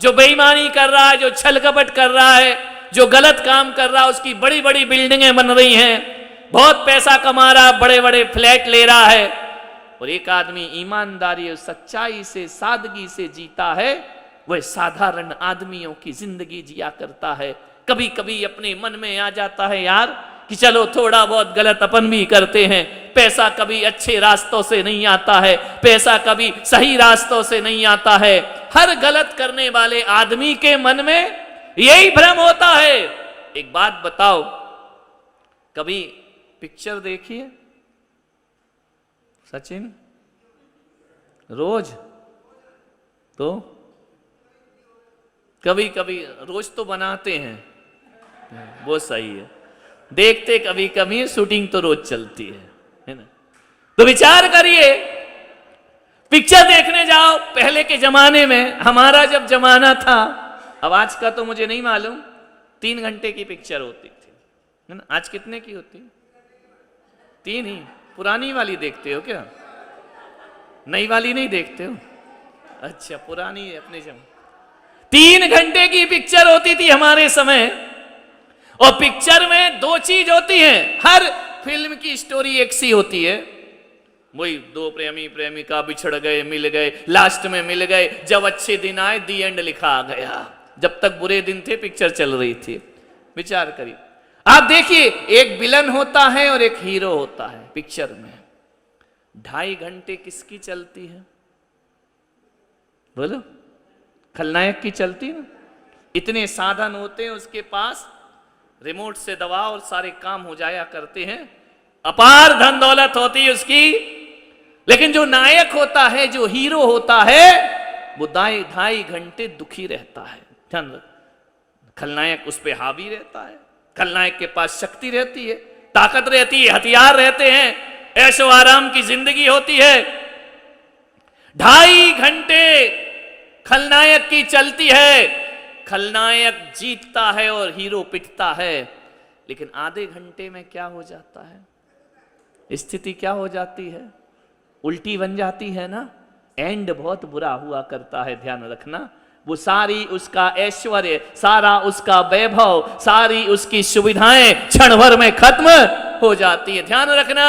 जो बेईमानी कर रहा है, जो छल कपट कर रहा है, जो गलत काम कर रहा है, उसकी बड़ी बड़ी बिल्डिंगें बन रही हैं, बहुत पैसा कमा रहा है, बड़े बड़े फ्लैट ले रहा है। और एक आदमी ईमानदारी और सच्चाई से, सादगी से जीता है, वह साधारण आदमियों की जिंदगी जिया करता है। कभी कभी अपने मन में आ जाता है यार कि चलो थोड़ा बहुत गलत अपन भी करते हैं, पैसा कभी अच्छे रास्तों से नहीं आता है, पैसा कभी सही रास्तों से नहीं आता है। हर गलत करने वाले आदमी के मन में यही भ्रम होता है। एक बात बताओ, कभी पिक्चर देखिए सचिन? रोज? तो कभी कभी रोज तो बनाते हैं, वो सही है, देखते कभी कभी, शूटिंग तो रोज चलती है ना? तो विचार करिए, पिक्चर देखने जाओ। पहले के जमाने में, हमारा जब जमाना था, अब आज का तो मुझे नहीं मालूम, 3 घंटे की पिक्चर होती थी, है ना? आज कितने की होती? 3 ही। पुरानी वाली देखते हो क्या? नई वाली नहीं देखते हो? अच्छा, पुरानी है अपने जमाने। 3 घंटे की पिक्चर होती थी हमारे समय। और पिक्चर में 2 चीज होती हैं। हर फिल्म की स्टोरी एक सी होती है, वही 2 प्रेमी प्रेमिका बिछड़ गए, मिल गए, लास्ट में मिल गए, जब अच्छे दिन आए दी एंड लिखा आ गया। जब तक बुरे दिन थे पिक्चर चल रही थी। विचार करिए, आप देखिए, एक विलन होता है और एक हीरो होता है पिक्चर में। 2.5 घंटे किसकी चलती है बोलो? खलनायक की चलती ना। इतने साधन होते हैं उसके पास, रिमोट से दबाओ और सारे काम हो जाया करते हैं, अपार धन दौलत होती है उसकी। लेकिन जो नायक होता है, जो हीरो होता है, वो 2.5 घंटे दुखी रहता है। खलनायक उस पर हावी रहता है, खलनायक के पास शक्ति रहती है, ताकत रहती है, हथियार रहते हैं, ऐशो आराम की जिंदगी होती है। 2.5 घंटे खलनायक की चलती है। खलनायक जीतता है और हीरो पिटता है। लेकिन आधे घंटे में क्या हो जाता है? स्थिति क्या हो जाती है? उल्टी बन जाती है ना। एंड बहुत बुरा हुआ करता है, ध्यान रखना। वो सारी उसका ऐश्वर्य, सारा उसका वैभव, सारी उसकी सुविधाएं क्षण भर में खत्म हो जाती है। ध्यान रखना।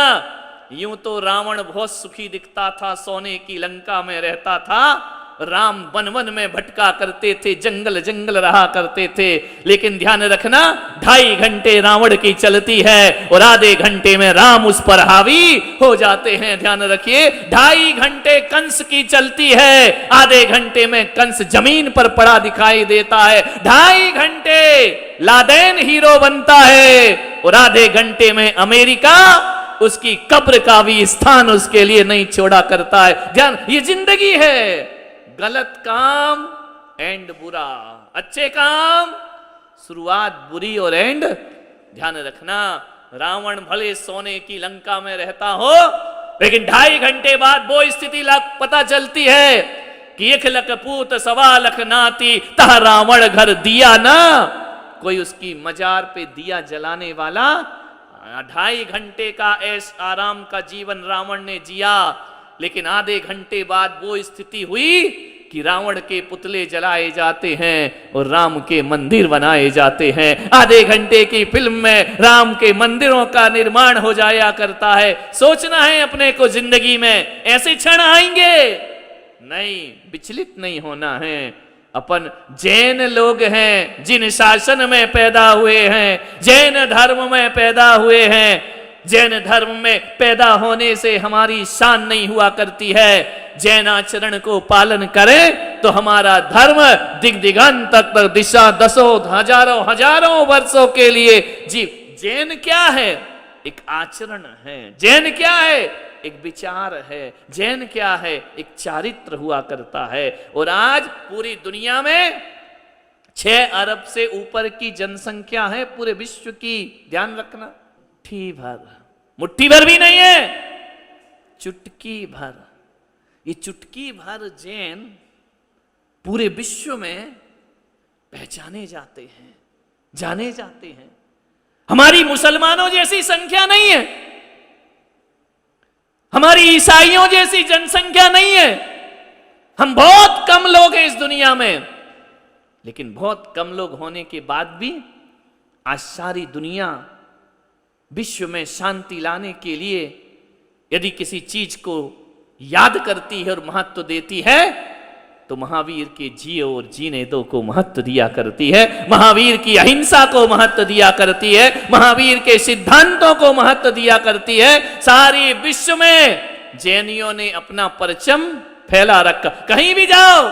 यूं तो रावण बहुत सुखी दिखता था, सोने की लंका में रहता था, राम वन वन में भटका करते थे, जंगल जंगल रहा करते थे। लेकिन ध्यान रखना, 2.5 घंटे रावण की चलती है और आधे घंटे में राम उस पर हावी हो जाते हैं। ध्यान रखिए, 2.5 घंटे कंस की चलती है, आधे घंटे में कंस जमीन पर पड़ा दिखाई देता है। 2.5 घंटे लादेन हीरो बनता है और आधे घंटे में अमेरिका उसकी कब्र का भी स्थान उसके लिए नहीं छोड़ा करता है। ध्यान, ये जिंदगी है। गलत काम एंड बुरा, अच्छे काम शुरुआत बुरी और एंड। ध्यान रखना, रावण भले सोने की लंका में रहता हो, लेकिन 2.5 घंटे बाद वो स्थिति पता चलती है कि 1 लख पूत 1.25 लख नाती, तह रावण घर दिया ना। कोई उसकी मजार पे दिया जलाने वाला। 2.5 घंटे का ऐश आराम का जीवन रावण ने जिया, लेकिन आधे घंटे बाद वो स्थिति हुई कि रावण के पुतले जलाए जाते हैं और राम के मंदिर बनाए जाते हैं। आधे घंटे की फिल्म में राम के मंदिरों का निर्माण हो जाया करता है। सोचना है अपने को, जिंदगी में ऐसे क्षण आएंगे नहीं, विचलित नहीं होना है। अपन जैन लोग हैं, जिन शासन में पैदा हुए हैं, जैन धर्म में पैदा हुए हैं। जैन धर्म में पैदा होने से हमारी शान नहीं हुआ करती है। जैन आचरण को पालन करें तो हमारा धर्म दिग्दिगंत तक दिशा दसों हजारों वर्षों के लिए जी। जैन क्या है? एक आचरण है। जैन क्या है? एक विचार है। जैन क्या है? एक चारित्र हुआ करता है। और आज पूरी दुनिया में 6 अरब से ऊपर की जनसंख्या है पूरे विश्व की। ध्यान रखना, मुट्ठी भर भी नहीं है, चुटकी भर। ये चुटकी भर जैन पूरे विश्व में पहचाने जाते हैं, जाने जाते हैं। हमारी मुसलमानों जैसी संख्या नहीं है, हमारी ईसाइयों जैसी जनसंख्या नहीं है। हम बहुत कम लोग हैं इस दुनिया में, लेकिन बहुत कम लोग होने के बाद भी आज सारी दुनिया विश्व में शांति लाने के लिए यदि किसी चीज को याद करती है और महत्व देती है तो महावीर के जियो और जीने दो को महत्व दिया करती है, महावीर की अहिंसा को महत्व दिया करती है, महावीर के सिद्धांतों को महत्व दिया करती है। सारी विश्व में जैनियों ने अपना परचम फैला रखा, कहीं भी जाओ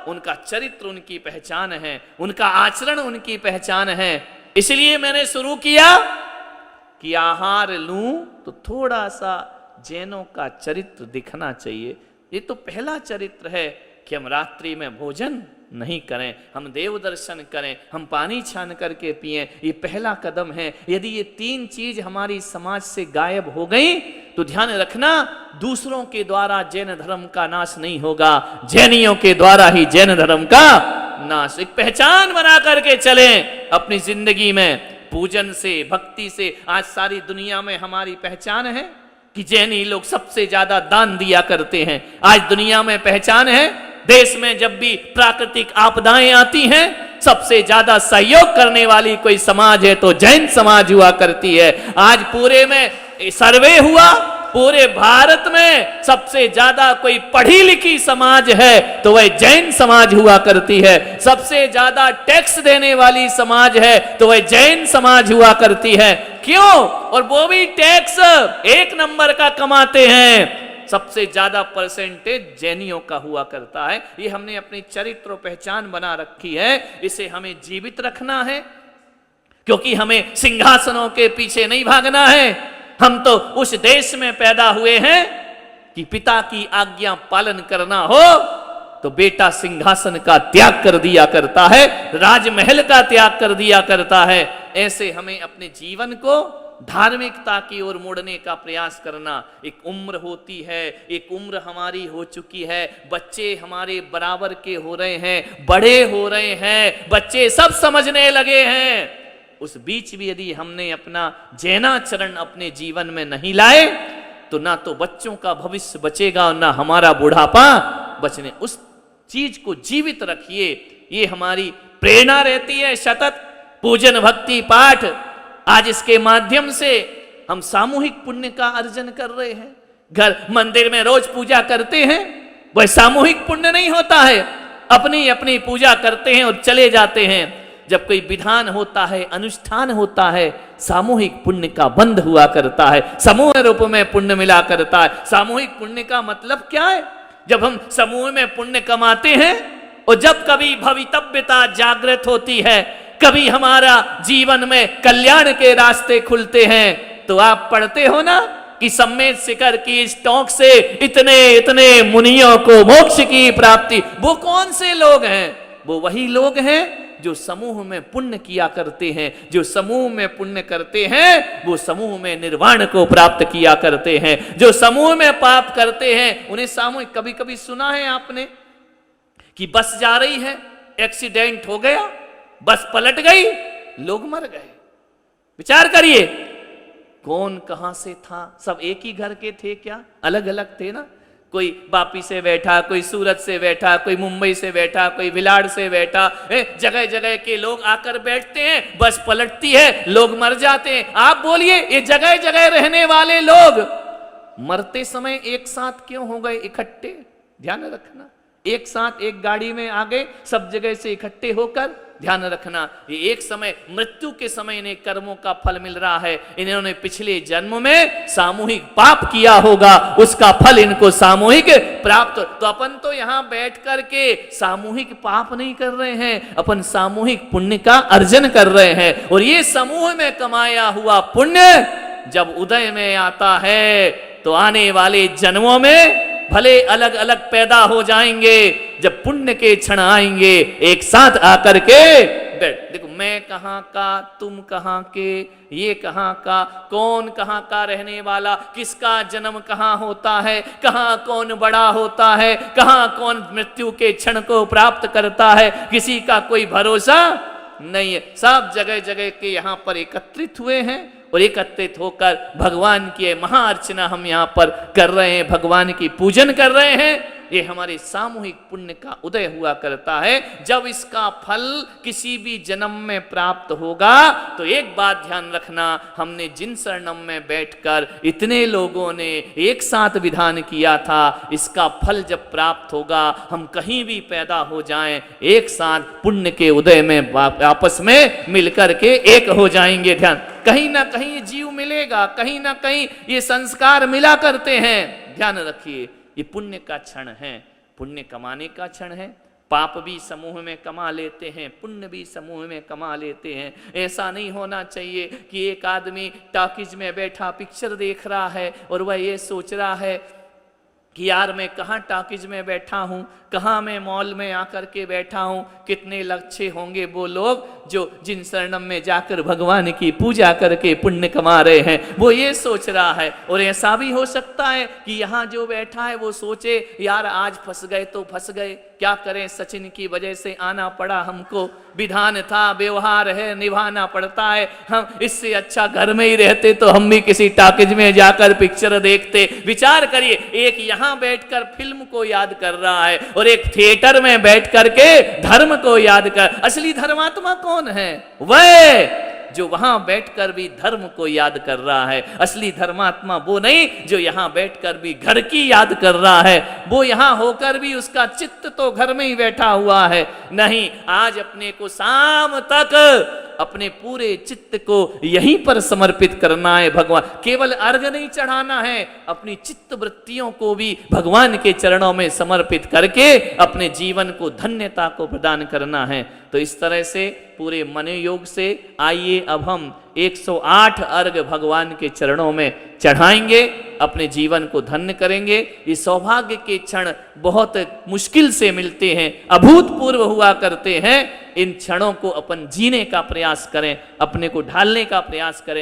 उनका चरित्र उनकी पहचान है, उनका आचरण उनकी पहचान है। इसलिए मैंने शुरू किया कि आहार लूं तो थोड़ा सा जैनों का चरित्र दिखना चाहिए। ये तो पहला चरित्र है कि हम रात्रि में भोजन नहीं करें, हम देव दर्शन करें, हम पानी छान करके पिएं। ये पहला कदम है। यदि ये तीन चीज हमारी समाज से गायब हो गई तो ध्यान रखना दूसरों के द्वारा जैन धर्म का नाश नहीं होगा, जैनियों के द्वारा ही जैन धर्म का नाश। एक पहचान बना करके चलें अपनी जिंदगी में, पूजन से, भक्ति से। आज सारी दुनिया में हमारी पहचान है कि जैनी लोग सबसे ज्यादा दान दिया करते हैं। आज दुनिया में पहचान है, देश में जब भी प्राकृतिक आपदाएं आती हैं सबसे ज्यादा सहयोग करने वाली कोई समाज है तो जैन समाज हुआ करती है। आज पूरे में सर्वे हुआ, पूरे भारत में सबसे ज्यादा कोई पढ़ी लिखी समाज है तो वह जैन समाज हुआ करती है। सबसे ज्यादा टैक्स देने वाली समाज है तो वह जैन समाज हुआ करती है। क्यों? और वो भी टैक्स 1 नंबर का कमाते हैं। सबसे ज्यादा परसेंटेज जैनियों का हुआ करता है। ये हमने अपनी चरित्र पहचान बना रखी है, इसे हमें जीवित रखना है, क्योंकि हमें सिंहासनों के पीछे नहीं भागना है। हम तो उस देश में पैदा हुए हैं कि पिता की आज्ञा पालन करना हो तो बेटा सिंहासन का त्याग कर दिया करता है, राजमहल का त्याग कर दिया करता है। ऐसे हमें अपने जीवन को धार्मिकता की ओर मोड़ने का प्रयास करना। एक उम्र होती है, एक उम्र हमारी हो चुकी है, बच्चे हमारे बराबर के हो रहे हैं, बड़े हो रहे हैं, बच्चे सब समझने लगे हैं। उस बीच भी यदि हमने अपना जैनाचरण अपने जीवन में नहीं लाए तो ना तो बच्चों का भविष्य बचेगा और ना हमारा बुढ़ापा बचने। उस चीज को जीवित रखिए, ये हमारी प्रेरणा रहती है। सतत पूजन भक्ति पाठ, आज इसके माध्यम से हम सामूहिक पुण्य का अर्जन कर रहे हैं। घर मंदिर में रोज पूजा करते हैं, वह सामूहिक पुण्य नहीं होता है। अपनी अपनी पूजा करते हैं और चले जाते हैं। जब कोई विधान होता है, अनुष्ठान होता है, सामूहिक पुण्य का बंध हुआ करता है, समूह रूप में पुण्य मिला करता है। सामूहिक पुण्य का मतलब क्या है? जब हम समूह में पुण्य कमाते हैं और जब कभी भवितव्यता जागृत होती है, कभी हमारा जीवन में कल्याण के रास्ते खुलते हैं, तो आप पढ़ते हो ना कि सम्मेद शिखर की इस टोंक से इतने इतने मुनियों को मोक्ष की प्राप्ति। वो कौन से लोग हैं? वो वही लोग हैं जो समूह में पुण्य किया करते हैं। जो समूह में पुण्य करते हैं वो समूह में निर्वाण को प्राप्त किया करते हैं। जो समूह में पाप करते हैं उन्हें सामूहिक। कभी कभी सुना है आपने कि बस जा रही है, एक्सीडेंट हो गया, बस पलट गई, लोग मर गए। विचार करिए, कौन कहां से था? सब एक ही घर के थे क्या? अलग अलग थे ना। कोई वापी से बैठा, कोई सूरत से बैठा, कोई मुंबई से बैठा, कोई भिलाड़ से बैठा। जगह जगह के लोग आकर बैठते हैं, बस पलटती है, लोग मर जाते हैं। आप बोलिए, ये जगह जगह रहने वाले लोग मरते समय एक साथ क्यों हो गए इकट्ठे? ध्यान रखना, एक साथ एक गाड़ी में आ गए, सब जगह से इकट्ठे होकर। ध्यान रखना, ये एक समय मृत्यु के समय इन्हें कर्मों का फल मिल रहा है। इन्होंने पिछले जन्म में सामूहिक पाप किया होगा, उसका फल इनको सामूहिक प्राप्त। तो अपन तो यहाँ बैठ करके सामूहिक पाप नहीं कर रहे हैं, अपन सामूहिक पुण्य का अर्जन कर रहे हैं। और ये समूह में कमाया हुआ पुण्य जब उदय में आता है तो आने वाले जन्मों में भले अलग अलग पैदा हो जाएंगे, जब पुण्य के क्षण आएंगे एक साथ आकर के बैठ। देखो, मैं कहाँ का, तुम कहाँ के, ये कहाँ का, कौन कहाँ का रहने वाला, किसका जन्म कहाँ होता है, कहाँ कौन बड़ा होता है, कहाँ कौन मृत्यु के क्षण को प्राप्त करता है, किसी का कोई भरोसा नहीं है। सब जगह जगह के यहाँ पर एकत्रित हुए हैं और एकत्रित होकर भगवान की महाअर्चना हम यहाँ पर कर रहे हैं, भगवान की पूजन कर रहे हैं। ये हमारे सामूहिक पुण्य का उदय हुआ करता है। जब इसका फल किसी भी जन्म में प्राप्त होगा तो एक बात ध्यान रखना, हमने जिन शरणम में बैठकर इतने लोगों ने एक साथ विधान किया था, इसका फल जब प्राप्त होगा, हम कहीं भी पैदा हो जाएं, एक साथ पुण्य के उदय में आपस में मिलकर के एक हो जाएंगे। ध्यान, कहीं ना कहीं ये जीव मिलेगा, कहीं ना कहीं ये संस्कार मिला करते हैं। ध्यान रखिए, ये पुण्य का क्षण है, पुण्य कमाने का क्षण है। पाप भी समूह में कमा लेते हैं, पुण्य भी समूह में कमा लेते हैं। ऐसा नहीं होना चाहिए कि एक आदमी टॉकीज में बैठा पिक्चर देख रहा है और वह ये सोच रहा है कि यार मैं कहाँ टॉकीज में बैठा हूँ, कहाँ मैं मॉल में आकर के बैठा हूँ, कितने लच्छे होंगे वो लोग जो जिन शरणम में जाकर भगवान की पूजा करके पुण्य कमा रहे हैं, वो ये सोच रहा है। और ऐसा भी हो सकता है कि यहाँ जो बैठा है वो सोचे यार आज फंस गए तो फंस गए, क्या करें, सचिन की वजह से आना पड़ा हमको, विधान था, व्यवहार है, निभाना पड़ता है, हम इससे अच्छा घर में ही रहते तो हम भी किसी टॉकीज में जाकर पिक्चर देखते। विचार करिए, एक यहाँ बैठकर फिल्म को याद कर रहा है और एक थिएटर में बैठ करके धर्म को याद कर। असली धर्मात्मा कौन है? वह जो वहां बैठकर भी धर्म को याद कर रहा है। असली धर्मात्मा वो नहीं जो यहां बैठकर भी घर की याद कर रहा है, वो यहां होकर भी उसका चित्त तो घर में ही बैठा हुआ है। नहीं, आज अपने को शाम तक अपने पूरे चित्त को यहीं पर समर्पित करना है भगवान। केवल अर्घ नहीं चढ़ाना है, अपनी चित्त वृत्तियों को भी भगवान के चरणों में समर्पित करके अपने जीवन को धन्यता को प्रदान करना है। तो इस तरह से पूरे मन योग से आइए अब हम 108 अर्घ भगवान के चरणों में चढ़ाएंगे, अपने जीवन को धन्य करेंगे। ये सौभाग्य के क्षण बहुत मुश्किल से मिलते हैं, अभूतपूर्व हुआ करते हैं। इन क्षणों को अपन जीने का प्रयास करें, अपने को ढालने का प्रयास करें।